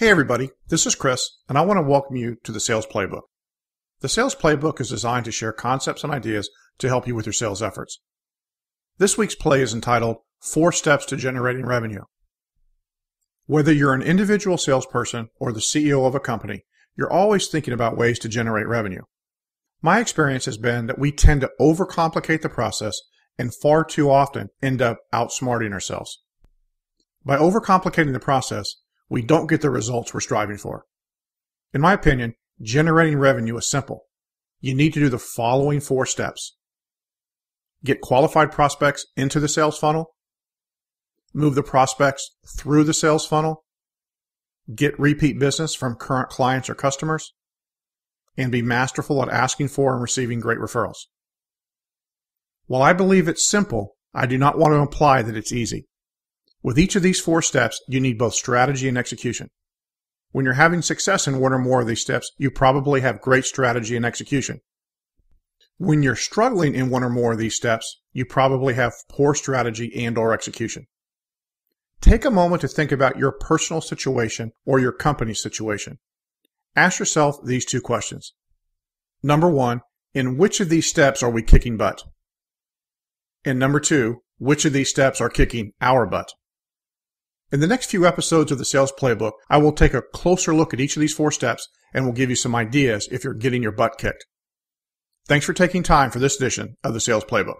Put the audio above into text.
Hey everybody, this is Chris, and I want to welcome you to the Sales Playbook. The Sales Playbook is designed to share concepts and ideas to help you with your sales efforts. This week's play is entitled 4 Steps to Generating Revenue. Whether you're an individual salesperson or the CEO of a company, you're always thinking about ways to generate revenue. My experience has been that we tend to overcomplicate the process and far too often end up outsmarting ourselves. By overcomplicating the process, we don't get the results we're striving for. In my opinion, generating revenue is simple. You need to do the following 4 steps. Get qualified prospects into the sales funnel. Move the prospects through the sales funnel. Get repeat business from current clients or customers. And be masterful at asking for and receiving great referrals. While I believe it's simple, I do not want to imply that it's easy. With each of these 4 steps, you need both strategy and execution. When you're having success in one or more of these steps, you probably have great strategy and execution. When you're struggling in one or more of these steps, you probably have poor strategy and/or execution. Take a moment to think about your personal situation or your company's situation. Ask yourself these 2 questions. Number 1, in which of these steps are we kicking butt? And number 2, which of these steps are kicking our butt? In the next few episodes of the Sales Playbook, I will take a closer look at each of these 4 steps and will give you some ideas if you're getting your butt kicked. Thanks for taking time for this edition of the Sales Playbook.